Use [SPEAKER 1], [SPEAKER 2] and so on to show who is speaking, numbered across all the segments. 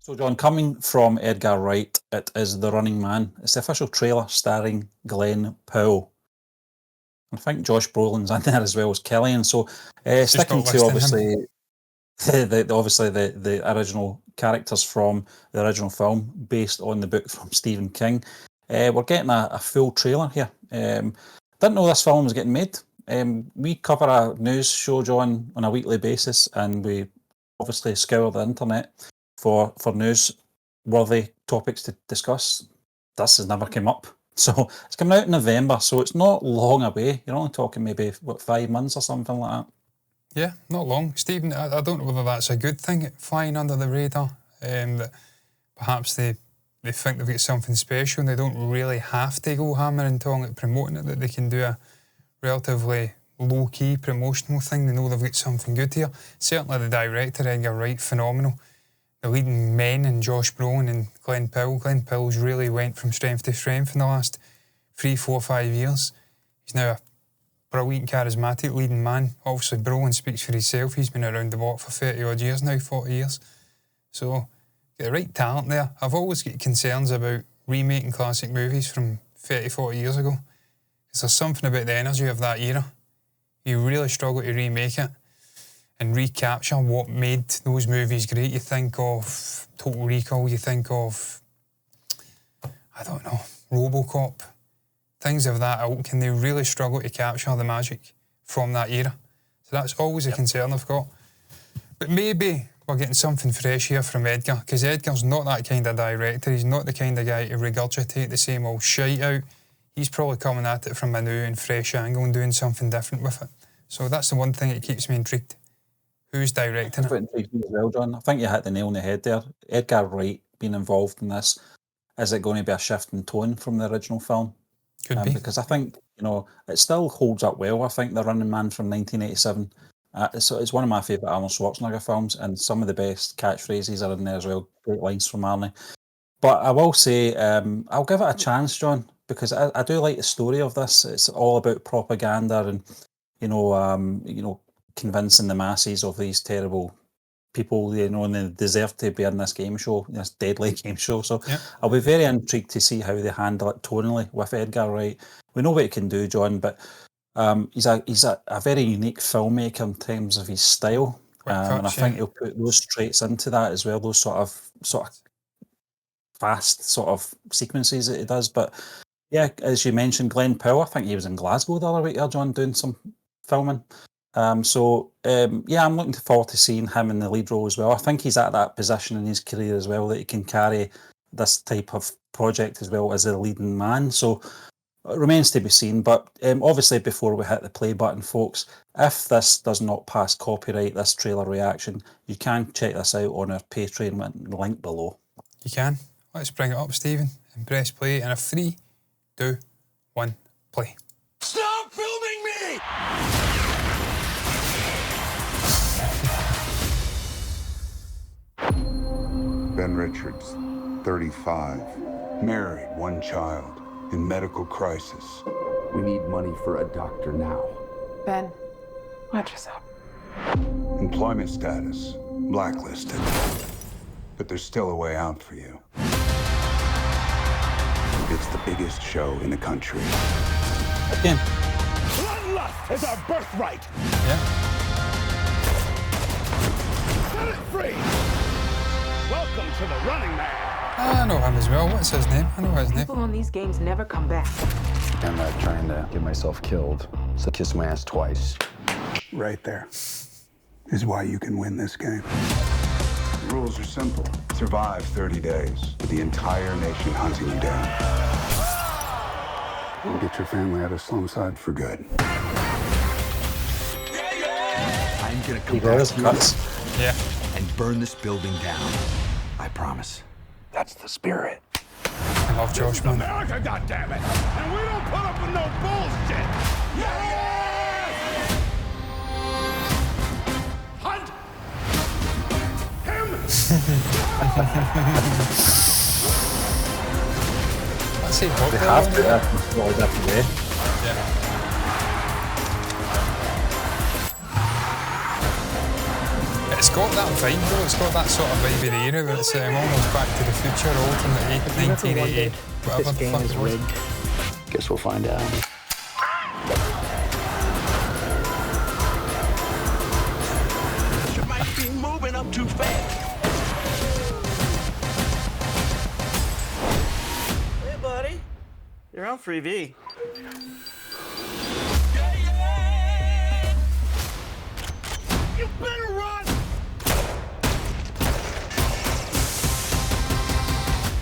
[SPEAKER 1] So, John, coming from Edgar Wright, it is The Running Man. It's the official trailer starring Glenn Powell. I think Josh Brolin's in there as well as Killian. So, sticking to obviously the original characters from the original film, based on the book from Stephen King. We're getting a full trailer here. Didn't know this film was getting made. We cover a news show, John, on a weekly basis, and we obviously scour the internet for news-worthy topics to discuss. This has never come up. So it's coming out in November, so it's not long away. You're only talking maybe, 5 months or something like that?
[SPEAKER 2] Yeah, not long. Stephen, I don't know whether that's a good thing, flying under the radar, that perhaps they think they've got something special and they don't really have to go hammer and tong at promoting it, that they can do a relatively low-key promotional thing. They know they've got something good here. Certainly the director, Edgar Wright, phenomenal. The leading men in Josh Brolin and Glenn Powell. Glenn Powell's really went from strength to strength in the last 3, 4, 5 years. He's now a brilliant, charismatic leading man. Obviously, Brolin speaks for himself. He's been around the block for 30-odd years now, 40 years. So, get the right talent there. I've always got concerns about remaking classic movies from 30, 40 years ago. Because there's something about the energy of that era. You really struggle to remake it and recapture what made those movies great. You think of Total Recall, you think of, I don't know, RoboCop, things of that ilk, and they really struggle to capture the magic from that era. So that's always a concern I've got. But maybe we're getting something fresh here from Edgar, because Edgar's not that kind of director. He's not the kind of guy to regurgitate the same old shite out. He's probably coming at it from a new and fresh angle and doing something different with it. So that's the one thing that keeps me intrigued. Who's directing it?
[SPEAKER 1] Intrigued me as well, John. I think you hit the nail on the head there. Edgar Wright being involved in this. Is it going to be a shift in tone from the original film?
[SPEAKER 2] Could be.
[SPEAKER 1] Because I think, it still holds up well. I think The Running Man from 1987. It's one of my favourite Arnold Schwarzenegger films, and some of the best catchphrases are in there as well. Great lines from Arnie. But I will say, I'll give it a chance, John, because I do like the story of this. It's all about propaganda and, convincing the masses of these terrible people, and they deserve to be in this game show, this deadly game show. So
[SPEAKER 2] yeah.
[SPEAKER 1] I'll be very intrigued to see how they handle it tonally with Edgar Wright. We know what he can do, John, but he's a very unique filmmaker in terms of his style, and I think he'll put those traits into that as well. Those sort of fast sort of sequences that he does. But yeah, as you mentioned, Glenn Powell, I think he was in Glasgow the other week there, John, doing some filming. I'm looking forward to seeing him in the lead role as well. I think he's at that position in his career as well that he can carry this type of project as well as a leading man. So it remains to be seen. But obviously, before we hit the play button, folks, if this does not pass copyright, this trailer reaction, you can check this out on our Patreon link below.
[SPEAKER 2] You can. Let's bring it up, Stephen, and press play. And a 3, 2, 1, play.
[SPEAKER 3] Stop filming me!
[SPEAKER 4] Ben Richards, 35, married, 1 child, in medical crisis.
[SPEAKER 5] We need money for a doctor now.
[SPEAKER 6] Ben, watch us up.
[SPEAKER 4] Employment status, blacklisted. But there's still a way out for you. It's the biggest show in the country.
[SPEAKER 1] Again.
[SPEAKER 3] Bloodlust is our birthright!
[SPEAKER 2] Yeah.
[SPEAKER 3] Set it free! Welcome to The Running Man!
[SPEAKER 2] I know him as well. What's his name? I know his name.
[SPEAKER 6] People on these games never come back.
[SPEAKER 5] I'm not trying to get myself killed, so kiss my ass twice.
[SPEAKER 4] Right there is why you can win this game. The rules are simple. Survive 30 days with the entire nation hunting you down. And get your family out of Slumside for good.
[SPEAKER 7] I'm gonna come back
[SPEAKER 2] Yeah.
[SPEAKER 7] and burn this building down. I promise.
[SPEAKER 4] That's the spirit.
[SPEAKER 2] I love Josh, man.
[SPEAKER 3] America, goddammit! And we don't put up with no bullshit! Yeah! Hunt! Him!
[SPEAKER 2] That's it.
[SPEAKER 1] They have to. That's all they have to do.
[SPEAKER 2] Yeah. It's got that vibe though, it's got that sort of vibe of the era where it's almost Back to the Future, alternate 1980, whatever
[SPEAKER 8] this
[SPEAKER 2] the
[SPEAKER 8] game
[SPEAKER 2] fuck
[SPEAKER 8] is
[SPEAKER 2] it was.
[SPEAKER 8] rigged. Guess we'll find out.
[SPEAKER 7] You might be moving up too fast.
[SPEAKER 9] Hey, buddy. You're on Freebie.
[SPEAKER 3] You better run!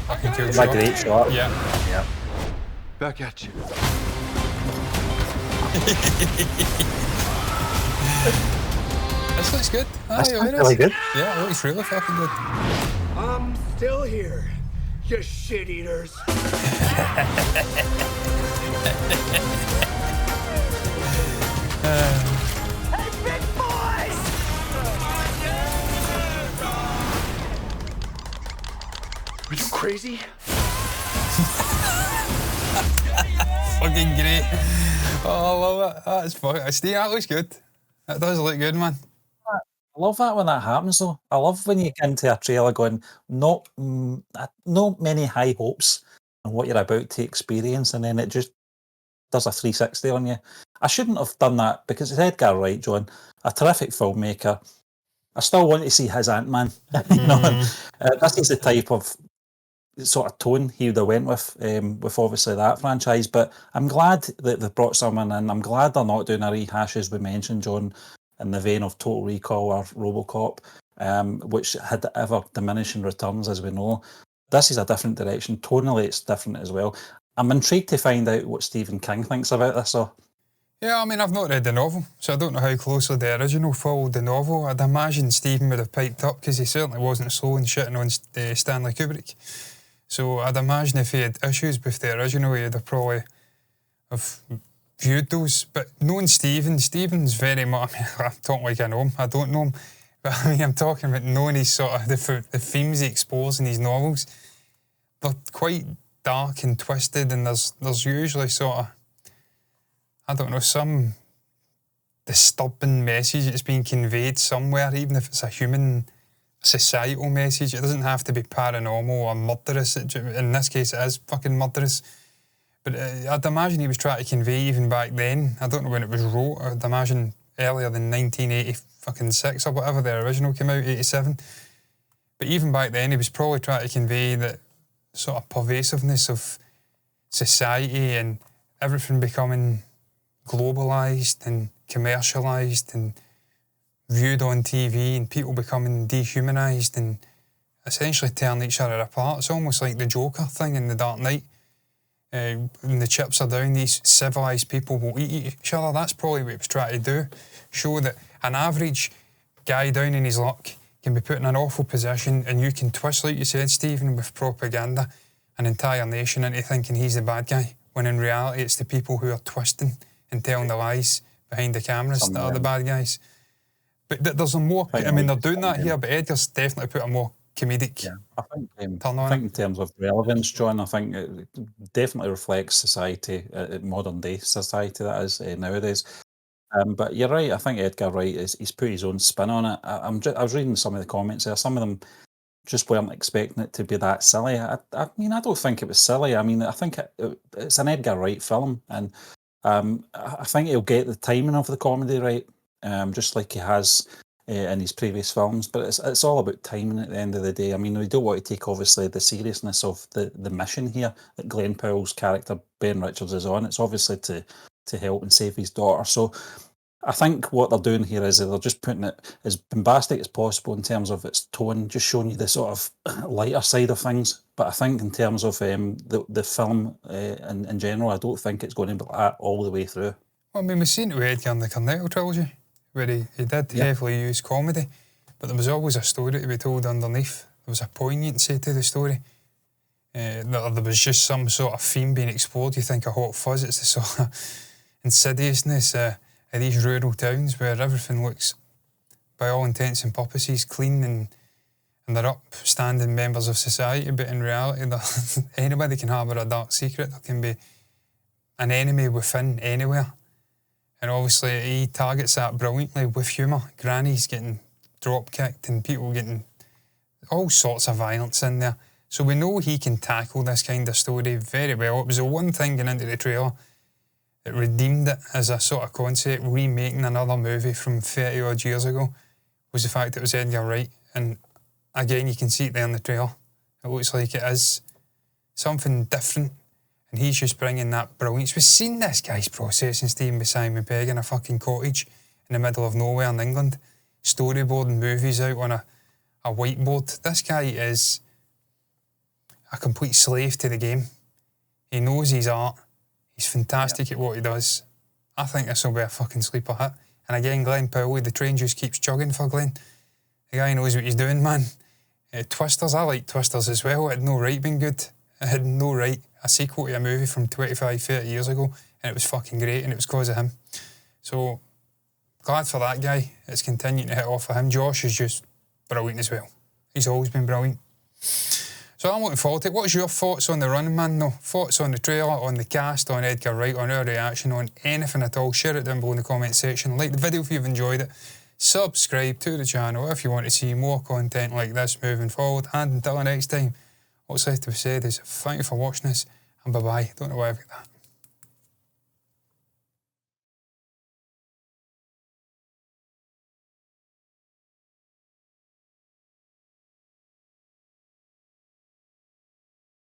[SPEAKER 2] Fucking cool
[SPEAKER 1] It's
[SPEAKER 2] shot.
[SPEAKER 1] a great shot.
[SPEAKER 2] Yeah.
[SPEAKER 1] Yeah.
[SPEAKER 7] Back at you.
[SPEAKER 2] This looks good.
[SPEAKER 1] That's
[SPEAKER 2] Aye,
[SPEAKER 1] really good.
[SPEAKER 2] Yeah, it looks really fucking good.
[SPEAKER 3] I'm still here, you shit eaters.
[SPEAKER 9] Hey, big boys!
[SPEAKER 7] Are you crazy?
[SPEAKER 2] Fucking great. Oh, I love it. That's fucking. Steve, that looks good. That does look good, man.
[SPEAKER 1] I love that when that happens, though. I love when you get into a trailer going, not many high hopes on what you're about to experience, and then it just does a 360 on you. I shouldn't have done that because it's Edgar Wright, John, a terrific filmmaker. I still want to see his Ant-Man. This is the type of sort of tone he would have went with obviously that franchise. But I'm glad that they brought someone in. I'm glad they're not doing a rehash, as we mentioned, John, in the vein of Total Recall or RoboCop, which had ever diminishing returns, as we know. This is a different direction. Tonally, it's different as well. I'm intrigued to find out what Stephen King thinks about this, though.
[SPEAKER 2] Yeah, I mean, I've not read the novel, so I don't know how closely the original followed the novel. I'd imagine Stephen would have piped up because he certainly wasn't slow in shitting on Stanley Kubrick. So I'd imagine if he had issues with the original, he'd have probably have viewed those. But knowing Stephen's very much, I mean, I'm talking like I know him, I don't know him, but I mean, I'm talking about knowing his sort of the themes he explores in his novels. They're quite dark and twisted, and there's usually sort of, I don't know, some disturbing message that's being conveyed somewhere, even if it's a human, societal message. It doesn't have to be paranormal or murderous. In this case, it is fucking murderous. But I'd imagine he was trying to convey even back then. I don't know when it was wrote. I'd imagine earlier than 1986 or whatever the original came out, 87. But even back then, he was probably trying to convey that sort of pervasiveness of society and everything becoming globalised and commercialised and viewed on TV, and people becoming dehumanised and essentially tearing each other apart. It's almost like the Joker thing in The Dark Knight. When the chips are down, these civilised people will eat each other. That's probably what he was trying to do. Show that an average guy down in his luck can be put in an awful position, and you can twist, like you said, Stephen, with propaganda, an entire nation into thinking he's the bad guy, when in reality it's the people who are twisting and telling the lies behind the cameras that are the bad guys. But there's a more, I mean, they're doing that here, but Edgar's definitely put a more comedic turn on
[SPEAKER 1] I think in
[SPEAKER 2] it.
[SPEAKER 1] terms of relevance, John, I think it definitely reflects society, modern day society that is nowadays. But you're right. I think Edgar Wright he's put his own spin on it. I was reading some of the comments there. Some of them just weren't expecting it to be that silly. I mean, I don't think it was silly. I mean, I think it's an Edgar Wright film, and I think he'll get the timing of the comedy right, just like he has in his previous films. But it's all about timing at the end of the day. I mean, we don't want to take obviously the seriousness of the mission here that Glenn Powell's character Ben Richards is on. It's obviously to help and save his daughter. So I think what they're doing here is they're just putting it as bombastic as possible in terms of its tone, just showing you the sort of lighter side of things. But I think in terms of the film in general, I don't think it's going to be like that all the way through.
[SPEAKER 2] Well, I mean, we've seen it with Edgar in the Cornetto trilogy, where he did heavily use comedy, but there was always a story to be told underneath. There was a poignancy to the story. There was just some sort of theme being explored. You think of Hot Fuzz, it's the sort of insidiousness of these rural towns where everything looks, by all intents and purposes, clean and they're upstanding members of society, but in reality, anybody can harbour a dark secret. There can be an enemy within anywhere. And obviously, he targets that brilliantly with humour. Granny's getting drop kicked and people getting all sorts of violence in there. So we know he can tackle this kind of story very well. It was the one thing going into the trailer that redeemed it as a sort of concept, remaking another movie from 30 odd years ago, was the fact that it was Edgar Wright. And again, you can see it there in the trailer. It looks like it is something different. And he's just bringing that brilliance. We've seen this guy's processing, Stephen, with Simon Pegg in a fucking cottage in the middle of nowhere in England, storyboarding movies out on a whiteboard. This guy is a complete slave to the game. He knows his art. He's fantastic at what he does. I think this will be a fucking sleeper hit. And again, Glenn Powell, the train just keeps chugging for Glenn. The guy knows what he's doing, man. Twisters, I like Twisters as well. It had no right being good. It had no right. A sequel to a movie from 25, 30 years ago, and it was fucking great, and it was because of him. So, glad for that guy. It's continuing to hit off of him. Josh is just brilliant as well. He's always been brilliant. So I'm looking forward to it. What's your thoughts on The Running Man, though? Thoughts on the trailer, on the cast, on Edgar Wright, on our reaction, on anything at all? Share it down below in the comment section. Like the video if you've enjoyed it. Subscribe to the channel if you want to see more content like this moving forward. And until next time, what's left to be said is thank you for watching this, and bye-bye. Don't know why I've got that.